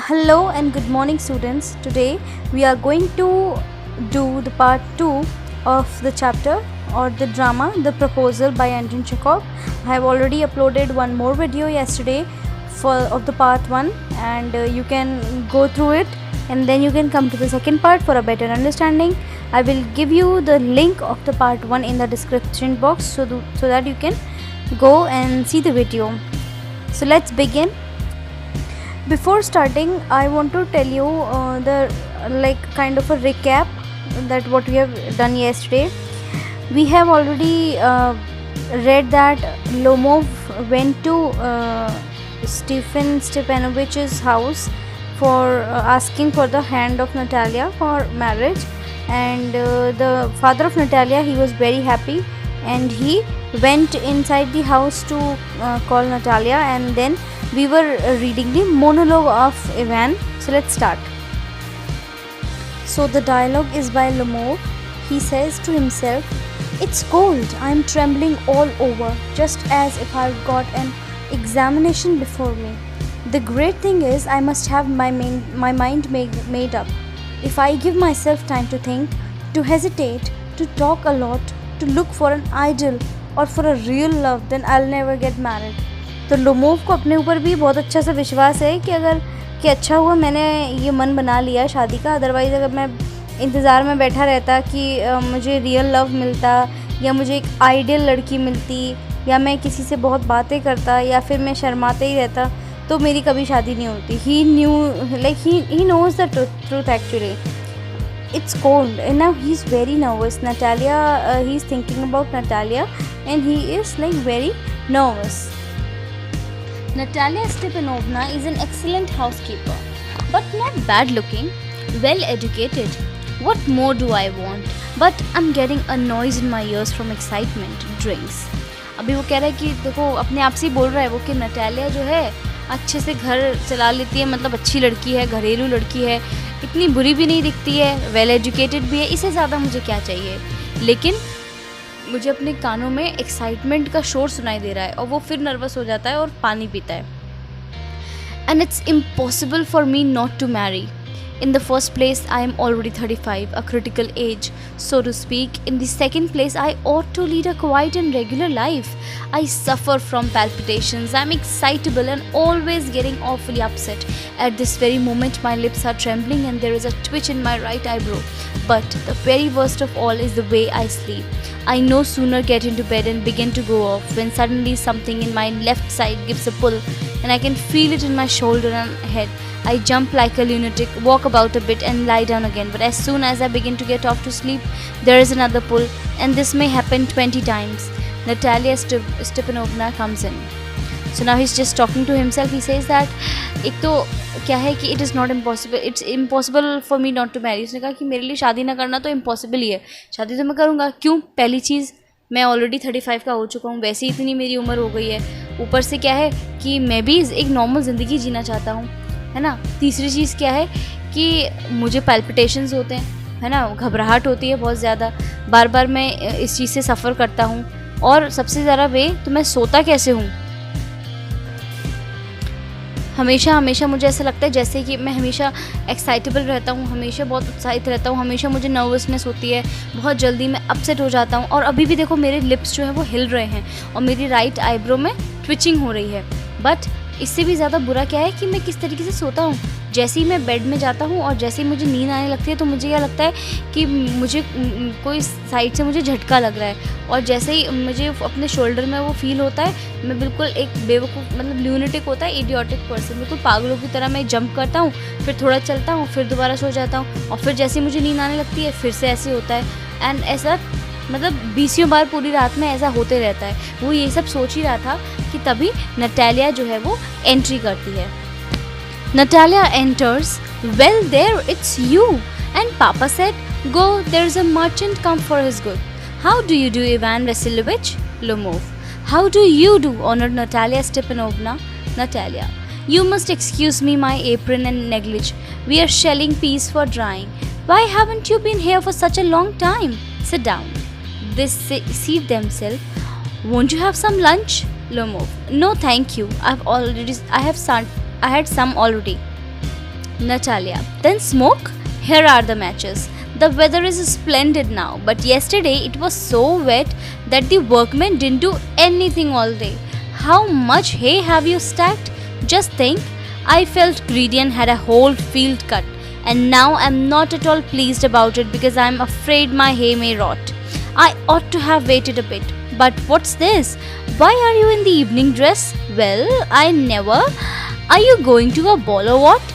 Hello and good morning, students. Today we are going to do the part 2 of the chapter or the drama The Proposal by Anton Chekhov. I have already uploaded one more video yesterday of the part 1, and you can go through it and then you can come to the second part for a better understanding. I will give you the link of the part 1 in the description box so that you can go and see the video. So let's begin. Before starting, I want to tell you kind of a recap that what we have done yesterday. We have already read that Lomov went to Stefan Stepanovich's house for asking for the hand of Natalia for marriage, and the father of Natalia, he was very happy and he went inside the house to call Natalia, and then we were reading the monologue of Ivan. So let's start. So the dialogue is by Lomov. He says to himself, "It's cold. I'm trembling all over, just as if I've got an examination before me. The great thing is I must have my mind made up. If I give myself time to think, to hesitate, to talk a lot, to look for an ideal or for a real love, then I'll never get married." तो Lomov को अपने ऊपर भी बहुत अच्छा सा विश्वास है कि अच्छा हुआ मैंने ये मन बना लिया शादी का, अदरवाइज़ अगर मैं इंतज़ार में बैठा रहता कि मुझे रियल लव मिलता या मुझे एक आइडियल लड़की मिलती या मैं किसी से बहुत बातें करता या फिर मैं शर्माते ही रहता तो मेरी कभी शादी नहीं होती. ही new he knows the truth actually. It's cold and now he's very nervous. He's thinking about Natalia and he is very nervous. Natalia Stepanovna is an excellent housekeeper, but not bad looking, well educated. What more do I want? But I'm getting a noise in my ears from excitement. Drinks. अभी वो कह रहा है कि देखो अपने आप से ही बोल रहा है वो कि नटालिया जो है अच्छे से घर चला लेती है, मतलब अच्छी लड़की है, घरेलू लड़की है, इतनी बुरी भी नहीं दिखती है, वेल एजुकेटेड भी है, इससे ज़्यादा मुझे क्या चाहिए. लेकिन मुझे अपने कानों में एक्साइटमेंट का शोर सुनाई दे रहा है और वो फिर नर्वस हो जाता है और पानी पीता है. And it's impossible for me not to marry. In the first place, I am already 35, a critical age, so to speak. In the second place, I ought to lead a quiet and regular life. I suffer from palpitations. I'm excitable and always getting awfully upset. At this very moment, my lips are trembling and there is a twitch in my right eyebrow. But the very worst of all is the way I sleep. I no sooner get into bed and begin to go off when suddenly something in my left side gives a pull and I can feel it in my shoulder and head. I jump like a lunatic, walk about a bit and lie down again. But as soon as I begin to get off to sleep, there is another pull, and this may happen 20 times. Natalia Stepanovna comes in. So now he's just talking to himself. He says that एक तो क्या है कि it's impossible for me not to marry. उसने कहा कि मेरे लिए शादी ना करना तो impossible ही है. शादी तो मैं करूँगा. क्यों? पहली चीज़, मैं ऑलरेडी 35 का हो चुका हूँ, वैसे ही इतनी मेरी उम्र हो गई है. ऊपर से क्या है कि मैं भी एक नॉर्मल ज़िंदगी जीना चाहता हूँ, है ना. तीसरी चीज़ क्या है कि मुझे पैल्पिटेशंस होते हैं, है ना, घबराहट होती है बहुत ज़्यादा, बार बार मैं इस चीज़ से सफ़र करता हूँ. और सबसे ज़्यादा तो मैं सोता कैसे हूँ. हमेशा मुझे ऐसा लगता है जैसे कि मैं हमेशा एक्साइटेबल रहता हूँ, हमेशा बहुत उत्साहित रहता हूँ, हमेशा मुझे नर्वसनेस होती है, बहुत जल्दी मैं अपसेट हो जाता हूँ. और अभी भी देखो मेरे लिप्स जो है वो हिल रहे हैं और मेरी राइट आईब्रो में ट्विचिंग हो रही है. बट इससे भी ज़्यादा बुरा क्या है कि मैं किस तरीके से सोता हूँ. जैसे ही मैं बेड में जाता हूँ और जैसे ही मुझे नींद आने लगती है तो मुझे क्या लगता है कि मुझे कोई साइड से मुझे झटका लग रहा है, और जैसे ही मुझे अपने शोल्डर में वो फील होता है मैं बिल्कुल एक बेवकूफ़, मतलब ल्यूनेटिक होता है, इडियोटिक पर्सन, बिल्कुल पागलों की तरह मैं जंप करता हूँ, फिर थोड़ा चलता हूँ, फिर दोबारा सो जाता हूँ, और फिर जैसे ही मुझे नींद आने लगती है फिर से ऐसे होता है. एंड ऐसा मतलब 20 बार पूरी रात में ऐसा होते रहता है. वो ये सब सोच ही रहा था कि तभी नटालिया जो है वो एंट्री करती है. Natalia enters. "Well, there, it's you. And Papa said, go, there's a merchant come for his good. How do you do, Ivan Vasilovich?" Lomov. "How do you do, honored Natalia Stepanovna?" Natalia. "You must excuse me, my apron and negligee. We are shelling peas for drying. Why haven't you been here for such a long time? Sit down." They seat themselves. "Won't you have some lunch?" Lomov. "No, thank you. I had some already." Natalia, then smoke? Here are the matches. The weather is splendid now, but yesterday it was so wet that the workmen didn't do anything all day. How much hay have you stacked? Just think, I felt greedy and had a whole field cut, and now I'm not at all pleased about it because I'm afraid my hay may rot. I ought to have waited a bit. But what's this? Why are you in the evening dress? Well, I never. Are you going to a ball or what?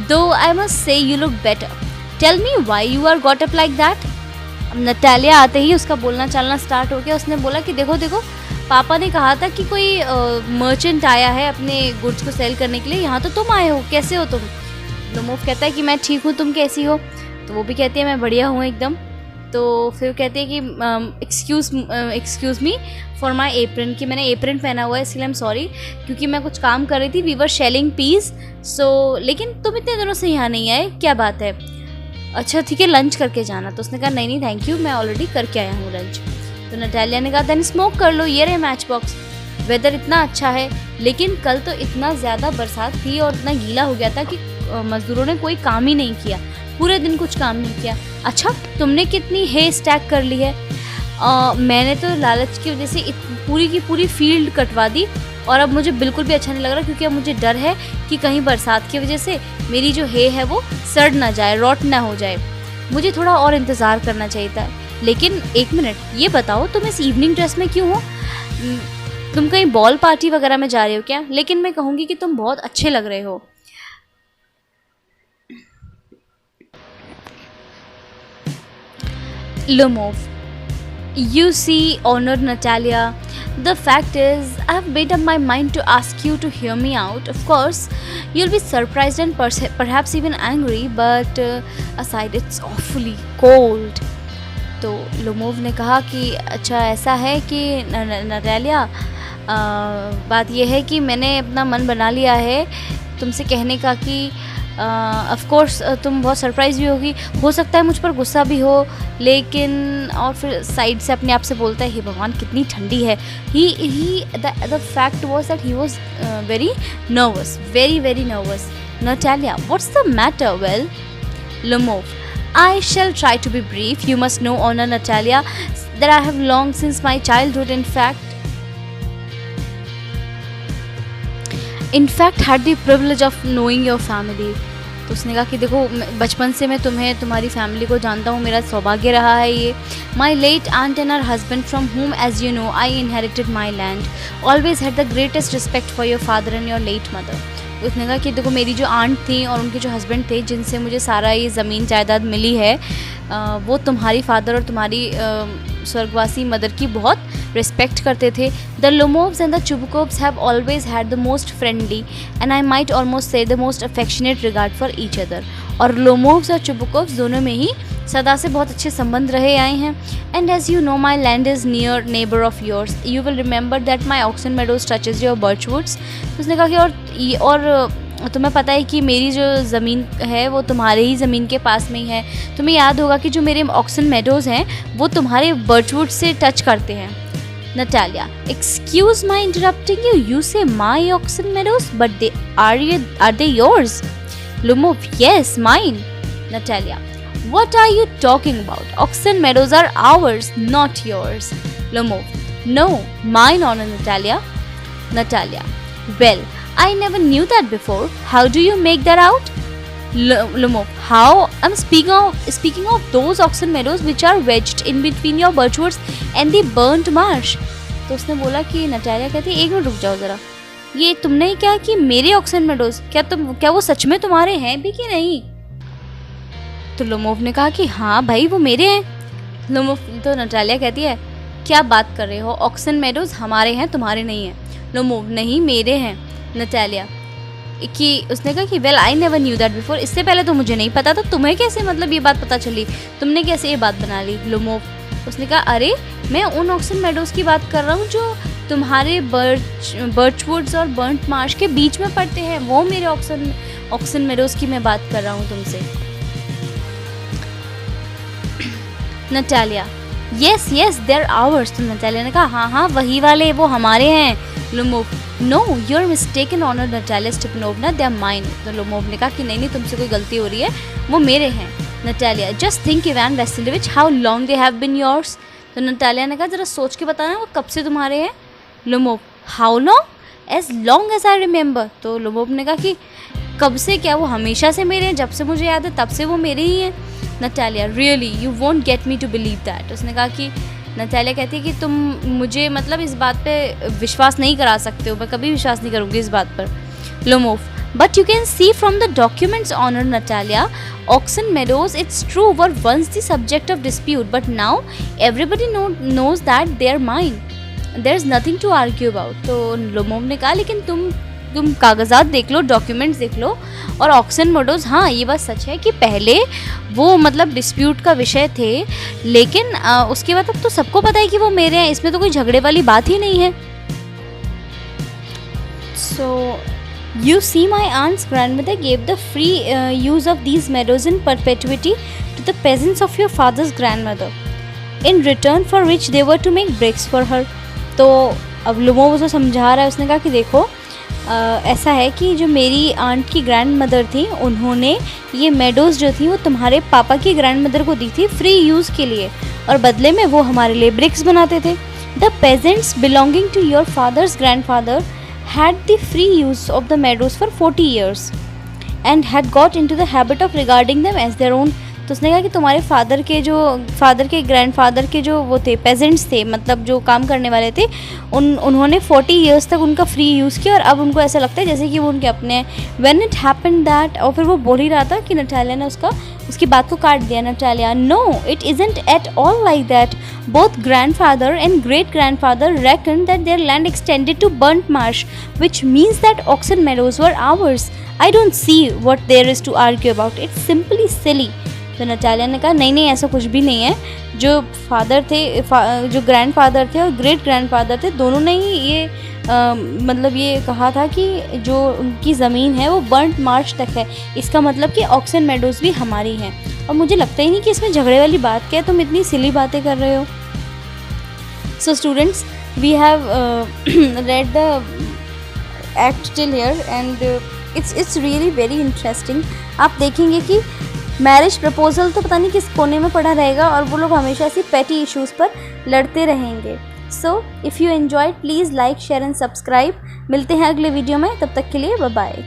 Though I must say you look better. Tell me why you are got up like that? अब Natalia आते ही उसका बोलना चलना start हो गया. उसने बोला कि देखो देखो, पापा ने कहा था कि कोई मर्चेंट आया है अपने गुड्स को सेल करने के लिए. यहाँ तो तुम आए हो, कैसे हो तुम? लोमोव कहता है कि मैं ठीक हूँ, तुम कैसी हो? तो वो भी कहती है मैं बढ़िया हूँ एकदम. तो फिर कहते हैं कि excuse me for my apron, कि मैंने एप्रन पहना हुआ है इसलिए आई एम सॉरी, क्योंकि मैं कुछ काम कर रही थी. We were shelling peas. So लेकिन तुम इतने दिनों से यहाँ नहीं आए, क्या बात है? अच्छा ठीक है, लंच करके जाना. तो उसने कहा नहीं नहीं थैंक यू, मैं ऑलरेडी करके आया हूँ लंच. तो नटालिया ने कहा देन स्मोक कर लो, ये रहे मैच बॉक्स. वेदर इतना अच्छा है, लेकिन कल तो इतना ज़्यादा बरसात थी और इतना गीला हो गया था कि मज़दूरों ने कोई काम ही नहीं किया, पूरे दिन कुछ काम नहीं किया. अच्छा तुमने कितनी हे स्टैक कर ली है? मैंने तो लालच की वजह से पूरी की पूरी फील्ड कटवा दी और अब मुझे बिल्कुल भी अच्छा नहीं लग रहा, क्योंकि अब मुझे डर है कि कहीं बरसात की वजह से मेरी जो हे है वो सड़ ना जाए, रॉट ना हो जाए. मुझे थोड़ा और इंतज़ार करना चाहिए था. लेकिन एक मिनट, ये बताओ तुम इस इवनिंग ड्रेस में क्यों हो? तुम कहीं बॉल पार्टी वगैरह में जा रहे हो क्या? लेकिन मैं कहूँगी कि तुम बहुत अच्छे लग रहे हो. Lomov, you see, honored Natalia, the fact is, I have made up my mind to ask you to hear me out. Of course, you'll be surprised and perhaps even angry, but aside, it's awfully cold. तो Lomov ने कहा कि अच्छा ऐसा है कि Natalia, बात यह है कि मैंने अपना मन बना लिया है तुमसे कहने का कि ऑफ कोर्स तुम बहुत सरप्राइज भी होगी, हो सकता है मुझ पर गुस्सा भी हो, लेकिन और फिर साइड से अपने आप से बोलता है हे भगवान कितनी ठंडी है. The fact was that he was very nervous, very nervous. Natalia, what's the matter? Well, Lomov, I shall try to be brief. You must know, Honor Natalia, that I have long since my childhood, in fact had the privilege of knowing your family. तो उसने कहा कि देखो बचपन से मैं तुम्हें, तुम्हारी फैमिली को जानता हूँ, मेरा सौभाग्य रहा है ये. My late aunt and her husband, from whom, as you know, I inherited my land, always had the greatest respect for your father and your late mother. उसने कहा कि देखो मेरी जो आंट थी और उनके जो हस्बैंड थे, जिनसे मुझे सारा ये ज़मीन जायदाद मिली है, वो तुम्हारी फादर और तुम्हारी स्वर्गवासी मदर की बहुत रिस्पेक्ट करते थे. The Lomovs and the Chubukovs have always had the most friendly and I might almost say the most affectionate regard for each other. और लोमोव्स और चुबुकोव्स दोनों में ही सदा से बहुत अच्छे संबंध रहे आए हैं. And as you know my land is near neighbour of yours. You will remember that my Oxen Meadows touches your birchwoods. उसने कहा कि और तुम्हें पता है कि मेरी जो ज़मीन है वो तुम्हारे ही ज़मीन के पास में ही है. तुम्हें याद होगा कि जो मेरे ऑक्सन मेडोज़ हैं वो तुम्हारे बर्चवुड से टच करते हैं. Natalia, excuse my interrupting you. You say my oxen meadows, but are they yours? Lomov, yes, mine. Natalia, what are you talking about? Oxen meadows are ours, not yours. Lomov, no, mine, Honor Natalia. Natalia, well, I never knew that before. How do you make that out? Lomov, how? I'm speaking of those oxen meadows which are wedged in between your birchwoods and the burnt marsh. तो उसने बोला कि Natalia कहती एक minute रुक जाओ ज़रा, ये तुमने ही क्या कि मेरे ऑक्सन मेडोज, क्या वो सच में तुम्हारे हैं भी कि नहीं? तो लोमोव ने कहा कि हाँ भाई वो मेरे हैं. लोमोव, तो नटालिया कहती है क्या बात कर रहे हो, ऑक्सन मेडोज हमारे हैं तुम्हारे नहीं हैं. लोमोव, नहीं मेरे हैं. नटालिया कि उसने कहा कि well I never knew that before. इससे पहले तो मुझे नहीं पता था, तुम्हें कैसे मतलब ये बात पता चली, तुमने कैसे ये बात बना ली? लोमोव, उसने कहा अरे मैं उन ऑक्सन मेडोज़ की बात कर रहा हूँ जो तुम्हारे बर्चवुड्स और बर्न्ट मार्श के बीच में पड़ते हैं, वो मेरे ऑक्सन मेडोज़ की मैं बात कर रहा हूँ तुमसे. Natalia, yes they're ours. तो नटालिया ने कहा हाँ वही वाले, वो हमारे हैं. Lomov, no you are mistaken honoured Natalia Stepanovna, they are mine. तो लोमोव ने कहा कि नहीं तुमसे कोई गलती हो रही है, वो मेरे हैं। Natalia, just think Ivan Vassilevitch how long they have been yours. तो नटालिया ने कहा ज़रा सोच के बताना वो कब से तुम्हारे हैं। Lomov, how long, as long as I remember. तो लोमोव ने कहा कि कब से, क्या वो हमेशा से मेरे हैं, जब से मुझे याद है तब से वो मेरे ही हैं। Natalia, really you won't get me to believe that. उसने कहा कि नटालिया कहती है कि तुम मुझे मतलब इस बात पे विश्वास नहीं करा सकते हो, मैं कभी विश्वास नहीं करूँगी इस बात पर। Lomov, but you can see from the documents honour Natalia, oxen meadows it's true were once the subject of dispute, but now everybody knows that they are mine, there is nothing to argue about. तो Lomov ने कहा लेकिन तुम कागजात देख लो, documents देख लो, और oxen meadows, हाँ ये बात सच है कि पहले वो मतलब डिस्प्यूट का विषय थे, लेकिन उसके बाद अब तो सबको पता है कि वो मेरे हैं, इसमें तो कोई झगड़े वाली बात ही नहीं है। So you see my aunt's grandmother gave the free use of these meadows in perpetuity to the peasants of your father's grandmother in return for which they were to make bricks for her. तो अब Lomov उसको समझा रहा है, उसने कहा कि देखो ऐसा है कि जो मेरी आंट की ग्रैंड मदर थी, उन्होंने ये मेडोज़ जो थी वो तुम्हारे पापा की ग्रैंड मदर को दी थी फ्री यूज़ के लिए, और बदले में वो हमारे लिए ब्रिक्स बनाते थे। The peasants belonging to your father's grandfather had the free use of the meadows for 40 years and had got into the habit of regarding them as their own. तो उसने कहा कि तुम्हारे father के grandfather के जो वो थे पेजेंट्स थे, मतलब जो काम करने वाले थे, उन्होंने 40 years तक उनका फ्री यूज़ किया, और अब उनको ऐसा लगता है जैसे कि वो उनके अपने हैं। व्हेन इट हैपेंड दैट, और फिर वो बोल ही रहा था कि नटालिया ने उसकी बात को काट दिया। Natalia, no it isn't at all like that, both grandfather and great grandfather reckoned that their land extended to burnt marsh, which means that Oxon Meadows were ours. I don't see what there is to argue about. It's simply silly. तो Natalia ने कहा नहीं ऐसा कुछ भी नहीं है, जो फादर थे जो ग्रैंडफादर थे और ग्रेट ग्रैंडफादर थे, दोनों ने ही ये मतलब ये कहा था कि जो उनकी ज़मीन है वो बर्न्ट मार्श तक है, इसका मतलब कि ऑक्सन मेडोज़ भी हमारी हैं। और मुझे लगता ही नहीं कि इसमें झगड़े वाली बात क्या है, तुम इतनी सिली बातें कर रहे हो। So students, we have read the act till here and it's really very interesting. आप देखेंगे कि मैरिज प्रपोजल तो पता नहीं किस कोने में पड़ा रहेगा, और वो लोग हमेशा ऐसी पेटी इश्यूज़ पर लड़ते रहेंगे। So if you enjoyed please like share and subscribe. मिलते हैं अगले वीडियो में, तब तक के लिए बाय बाय।